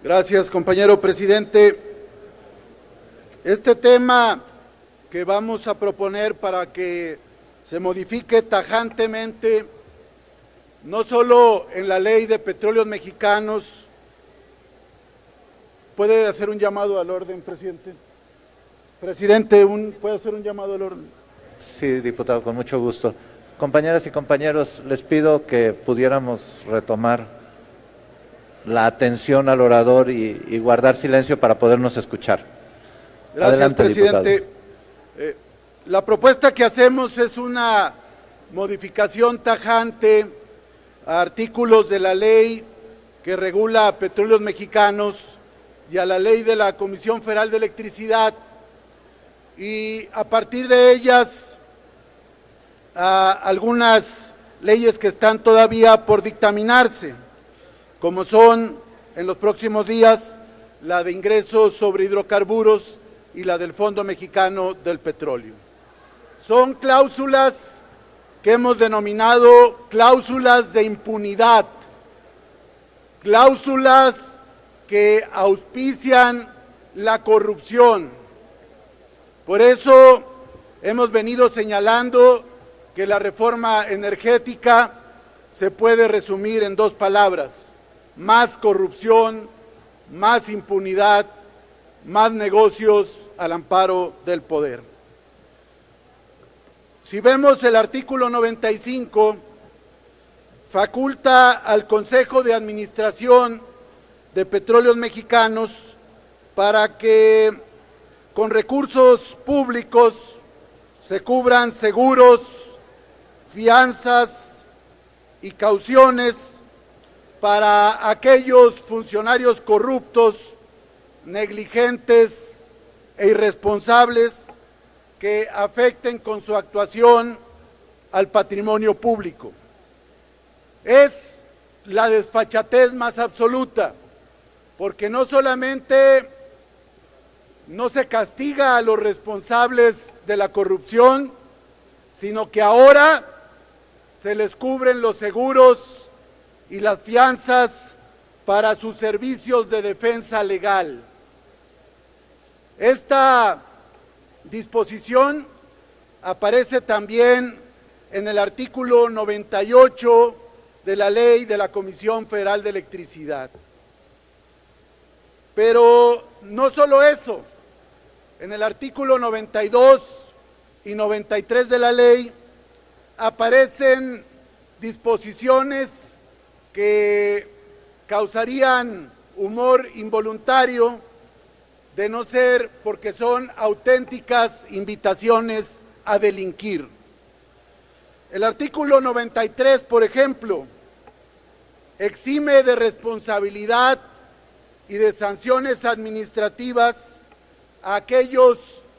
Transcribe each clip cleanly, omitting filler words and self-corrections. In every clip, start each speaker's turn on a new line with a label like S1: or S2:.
S1: Gracias, compañero presidente. Este tema que vamos a proponer para que se modifique tajantemente, no solo en la Ley de Petróleos Mexicanos. ¿Puede hacer un llamado al orden, presidente? Presidente, ¿puede hacer un llamado al orden?
S2: Sí, diputado, con mucho gusto. Compañeras y compañeros, les pido que pudiéramos retomar la atención al orador y guardar silencio para podernos escuchar.
S1: Gracias,
S2: Adelante,
S1: presidente. La propuesta que hacemos es una modificación tajante a artículos de la ley que regula a Petróleos Mexicanos y a la ley de la Comisión Federal de Electricidad, y a partir de ellas a algunas leyes que están todavía por dictaminarse, como son en los próximos días la de ingresos sobre hidrocarburos y la del Fondo Mexicano del Petróleo. Son cláusulas que hemos denominado cláusulas de impunidad, cláusulas que auspician la corrupción. Por eso hemos venido señalando que la reforma energética se puede resumir en dos palabras: más corrupción, más impunidad, más negocios al amparo del poder. Si vemos el artículo 95, faculta al Consejo de Administración de Petróleos Mexicanos para que con recursos públicos se cubran seguros, fianzas y cauciones para aquellos funcionarios corruptos, negligentes e irresponsables que afecten con su actuación al patrimonio público. Es la desfachatez más absoluta, porque no solamente no se castiga a los responsables de la corrupción, sino que ahora se les cubren los seguros y las fianzas para sus servicios de defensa legal. Esta disposición aparece también en el artículo 98 de la Ley de la Comisión Federal de Electricidad. Pero no solo eso, en el artículo 92 y 93 de la ley aparecen disposiciones que causarían humor involuntario, de no ser porque son auténticas invitaciones a delinquir. El artículo 93, por ejemplo, exime de responsabilidad y de sanciones administrativas a aquellos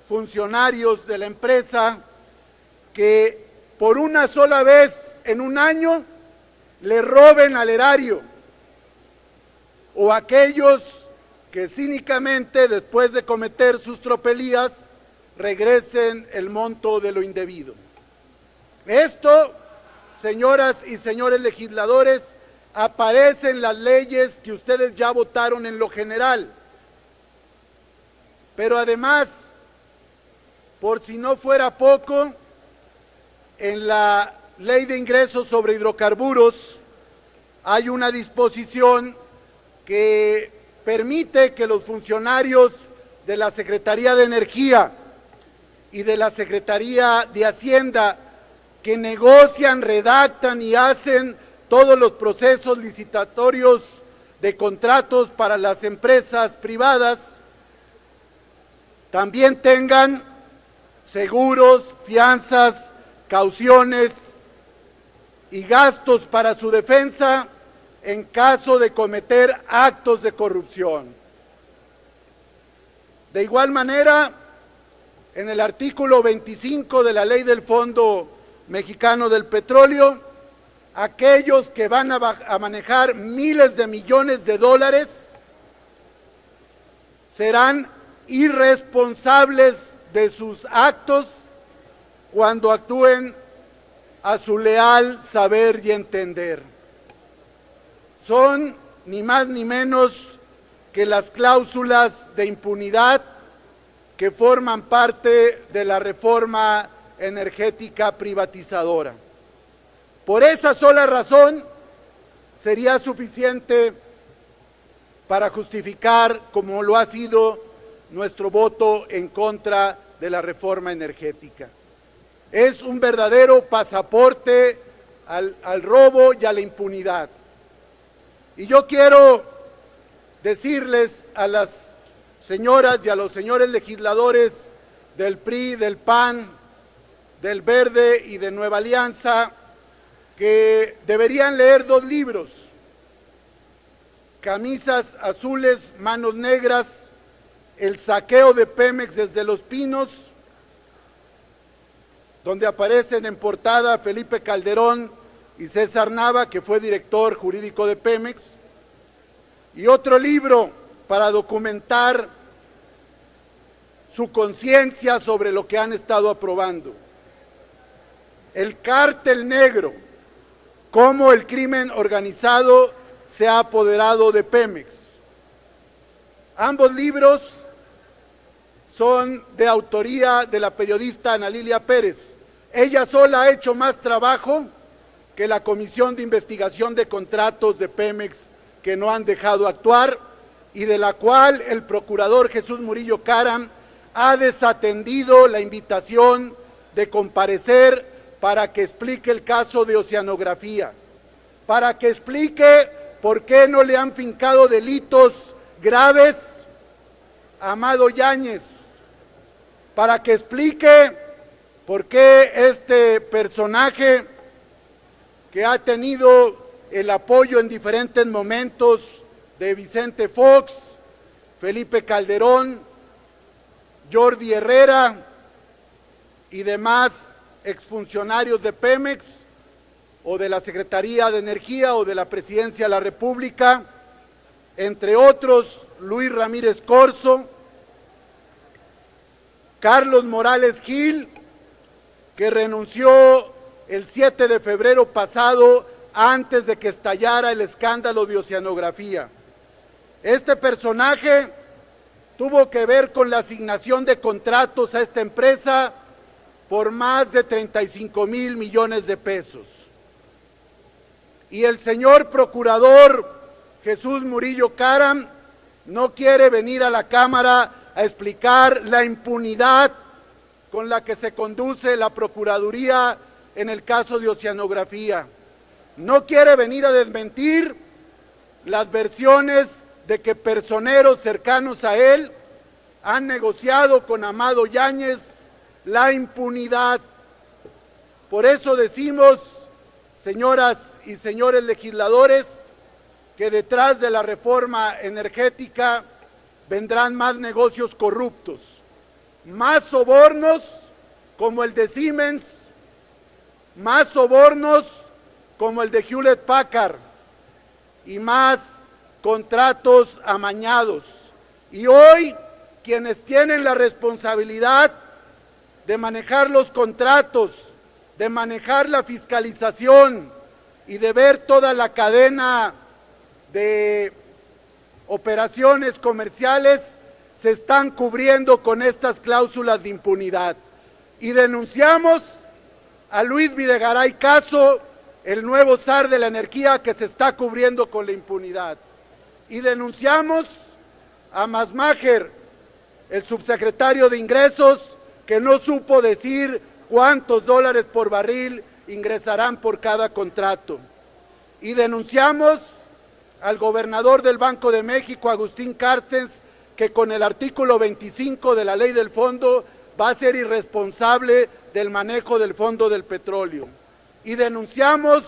S1: funcionarios de la empresa que por una sola vez en un año le roben al erario, o aquellos que cínicamente, después de cometer sus tropelías, regresen el monto de lo indebido. Esto, señoras y señores legisladores, aparece en las leyes que ustedes ya votaron en lo general. Pero además, por si no fuera poco, en la Ley de Ingresos sobre Hidrocarburos hay una disposición que permite que los funcionarios de la Secretaría de Energía y de la Secretaría de Hacienda, que negocian, redactan y hacen todos los procesos licitatorios de contratos para las empresas privadas, también tengan seguros, fianzas, cauciones y gastos para su defensa en caso de cometer actos de corrupción. De igual manera, en el artículo 25 de la Ley del Fondo Mexicano del Petróleo, aquellos que van a manejar miles de millones de dólares serán irresponsables de sus actos cuando actúen a su leal saber y entender. Son ni más ni menos que las cláusulas de impunidad que forman parte de la reforma energética privatizadora. Por esa sola razón sería suficiente para justificar, como lo ha sido, nuestro voto en contra de la reforma energética. Es un verdadero pasaporte al robo y a la impunidad. Y yo quiero decirles a las señoras y a los señores legisladores del PRI, del PAN, del Verde y de Nueva Alianza, que deberían leer 2 libros: Camisas azules, manos negras, el saqueo de Pemex desde Los Pinos, donde aparecen en portada Felipe Calderón y César Nava, que fue director jurídico de Pemex, y otro libro para documentar su conciencia sobre lo que han estado aprobando: El cártel negro, cómo el crimen organizado se ha apoderado de Pemex. Ambos libros son de autoría de la periodista Ana Lilia Pérez. Ella sola ha hecho más trabajo que la Comisión de Investigación de Contratos de Pemex, que no han dejado actuar, y de la cual el procurador Jesús Murillo Caram ha desatendido la invitación de comparecer para que explique el caso de Oceanografía, para que explique por qué no le han fincado delitos graves a Amado Yáñez, para que explique por qué este personaje, que ha tenido el apoyo en diferentes momentos de Vicente Fox, Felipe Calderón, Jordi Herrera y demás exfuncionarios de Pemex o de la Secretaría de Energía o de la Presidencia de la República, entre otros Luis Ramírez Corzo, Carlos Morales Gil, que renunció el 7 de febrero pasado antes de que estallara el escándalo de Oceanografía. Este personaje tuvo que ver con la asignación de contratos a esta empresa por más de 35,000 millones de pesos. Y el señor procurador Jesús Murillo Caram no quiere venir a la Cámara a explicar la impunidad con la que se conduce la Procuraduría en el caso de Oceanografía. No quiere venir a desmentir las versiones de que personeros cercanos a él han negociado con Amado Yáñez la impunidad. Por eso decimos, señoras y señores legisladores, que detrás de la reforma energética vendrán más negocios corruptos, más sobornos como el de Siemens, más sobornos como el de Hewlett Packard y más contratos amañados. Y hoy quienes tienen la responsabilidad de manejar los contratos, de manejar la fiscalización y de ver toda la cadena de operaciones comerciales, se están cubriendo con estas cláusulas de impunidad. Y denunciamos a Luis Videgaray Caso, el nuevo zar de la energía, que se está cubriendo con la impunidad. Y denunciamos a Masmacher, el subsecretario de Ingresos, que no supo decir cuántos dólares por barril ingresarán por cada contrato. Y denunciamos al gobernador del Banco de México, Agustín Carstens, que con el artículo 25 de la ley del fondo va a ser irresponsable del manejo del fondo del petróleo. Y denunciamos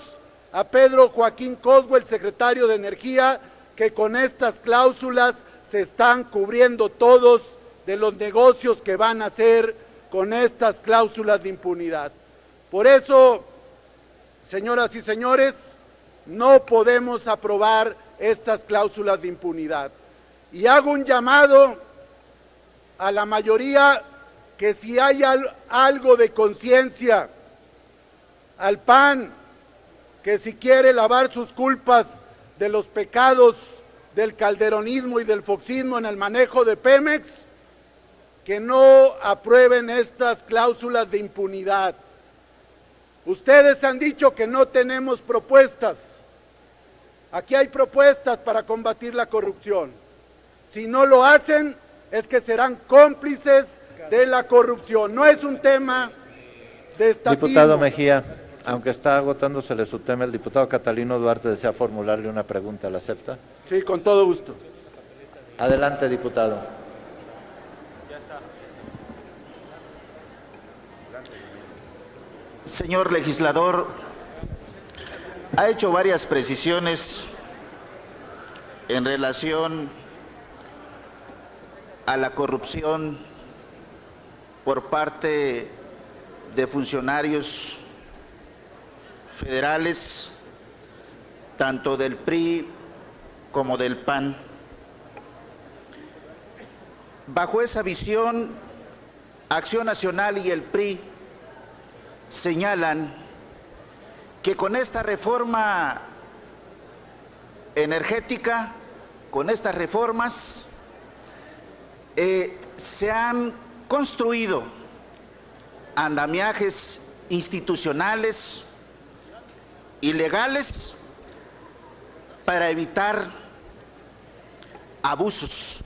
S1: a Pedro Joaquín Coswell, secretario de Energía, que con estas cláusulas se están cubriendo todos de los negocios que van a hacer con estas cláusulas de impunidad. Por eso, señoras y señores, no podemos aprobar estas cláusulas de impunidad. Y hago un llamado a la mayoría que si hay algo de conciencia, al PAN, que si quiere lavar sus culpas de los pecados del calderonismo y del foxismo en el manejo de Pemex, que no aprueben estas cláusulas de impunidad. Ustedes han dicho que no tenemos propuestas. Aquí hay propuestas para combatir la corrupción. Si no lo hacen, es que serán cómplices de la corrupción. No es un tema de estatismo.
S2: Diputado Mejía, aunque está agotándosele su tema, el diputado Catalino Duarte desea formularle una pregunta. ¿La acepta?
S1: Sí, con todo gusto.
S2: Adelante, diputado.
S3: Señor legislador, ha hecho varias precisiones en relación a la corrupción por parte de funcionarios federales, tanto del PRI como del PAN. Bajo esa visión, Acción Nacional y el PRI señalan que con esta reforma energética, con estas reformas, se han construido andamiajes institucionales y legales para evitar abusos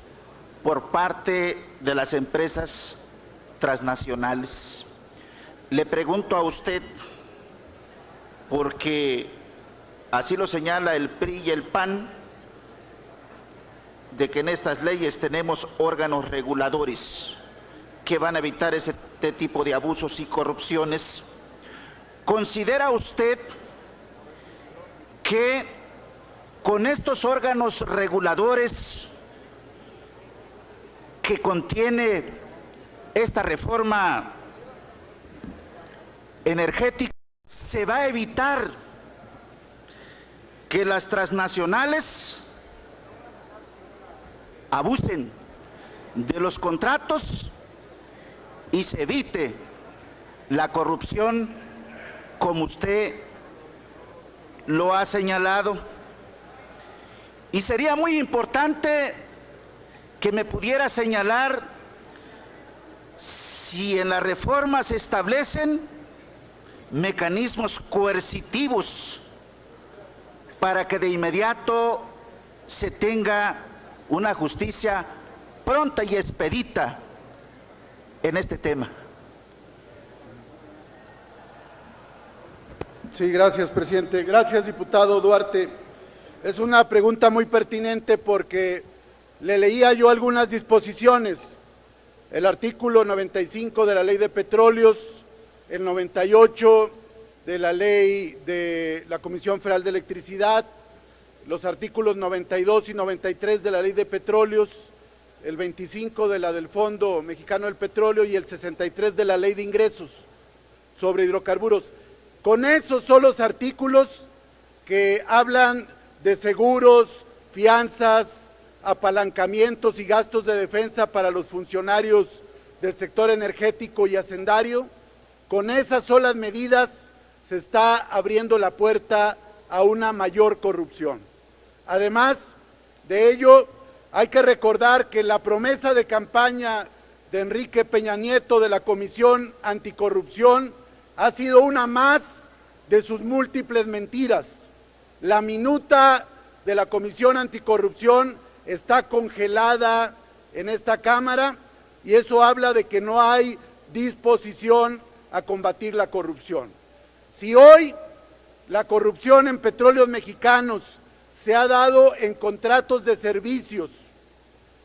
S3: por parte de las empresas transnacionales. Le pregunto a usted, porque así lo señala el PRI y el PAN, de que en estas leyes tenemos órganos reguladores que van a evitar este tipo de abusos y corrupciones. ¿Considera usted que con estos órganos reguladores que contiene esta reforma energética se va a evitar que las transnacionales abusen de los contratos y se evite la corrupción como usted lo ha señalado? Y sería muy importante que me pudiera señalar si en la reforma se establecen mecanismos coercitivos para que de inmediato se tenga una justicia pronta y expedita en este tema.
S1: Sí, gracias, presidente. Gracias, diputado Duarte. Es una pregunta muy pertinente porque le leía yo algunas disposiciones. El artículo 95 de la Ley de Petróleos, el 98 de la Ley de la Comisión Federal de Electricidad, los artículos 92 y 93 de la Ley de Petróleos, el 25 de la del Fondo Mexicano del Petróleo y el 63 de la Ley de Ingresos sobre hidrocarburos. Con esos son los artículos que hablan de seguros, fianzas, apalancamientos y gastos de defensa para los funcionarios del sector energético y hacendario. Con esas solas medidas se está abriendo la puerta a una mayor corrupción. Además de ello, hay que recordar que la promesa de campaña de Enrique Peña Nieto de la Comisión Anticorrupción ha sido una más de sus múltiples mentiras. La minuta de la Comisión Anticorrupción está congelada en esta Cámara y eso habla de que no hay disposición a combatir la corrupción. Si hoy la corrupción en Petróleos Mexicanos se ha dado en contratos de servicios,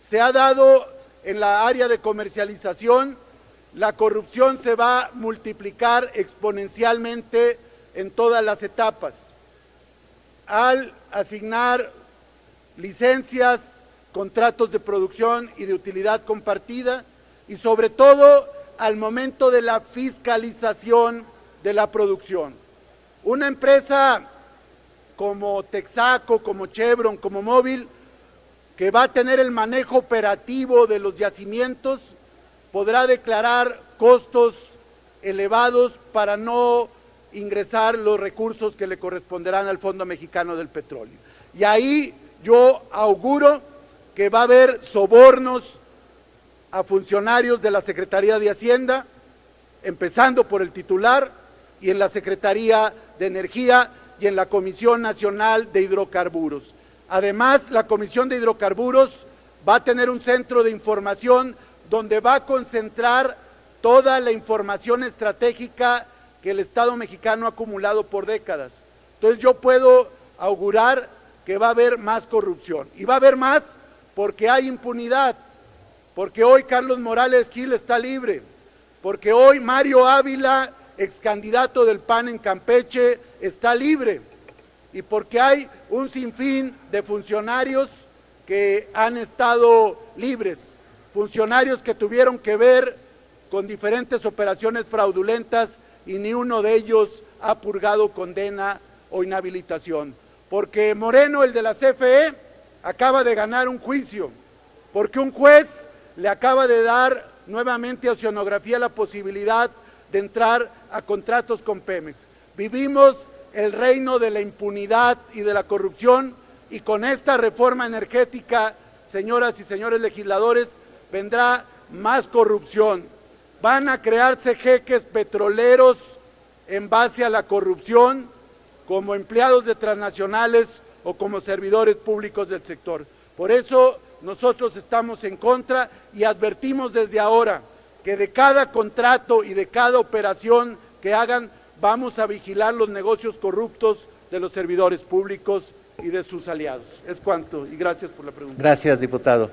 S1: se ha dado en la área de comercialización, la corrupción se va a multiplicar exponencialmente en todas las etapas. Al asignar licencias, contratos de producción y de utilidad compartida y sobre todo al momento de la fiscalización de la producción. Una empresa como Texaco, como Chevron, como Móvil, que va a tener el manejo operativo de los yacimientos, podrá declarar costos elevados para no ingresar los recursos que le corresponderán al Fondo Mexicano del Petróleo. Y ahí yo auguro que va a haber sobornos a funcionarios de la Secretaría de Hacienda, empezando por el titular, y en la Secretaría de Energía y en la Comisión Nacional de Hidrocarburos. Además, la Comisión de Hidrocarburos va a tener un centro de información donde va a concentrar toda la información estratégica que el Estado mexicano ha acumulado por décadas. Entonces yo puedo augurar que va a haber más corrupción, y va a haber más porque hay impunidad, porque hoy Carlos Morales Gil está libre, porque hoy Mario Ávila, ex candidato del PAN en Campeche, está libre, y porque hay un sinfín de funcionarios que han estado libres, funcionarios que tuvieron que ver con diferentes operaciones fraudulentas y ni uno de ellos ha purgado condena o inhabilitación. Porque Moreno, el de la CFE, acaba de ganar un juicio, porque un juez le acaba de dar nuevamente a Oceanografía la posibilidad de entrar a contratos con Pemex. Vivimos el reino de la impunidad y de la corrupción, y con esta reforma energética, señoras y señores legisladores, vendrá más corrupción. Van a crearse jeques petroleros en base a la corrupción, como empleados de transnacionales o como servidores públicos del sector. Por eso nosotros estamos en contra y advertimos desde ahora que de cada contrato y de cada operación que hagan vamos a vigilar los negocios corruptos de los servidores públicos y de sus aliados. Es cuanto, y gracias por la pregunta.
S2: Gracias, diputado.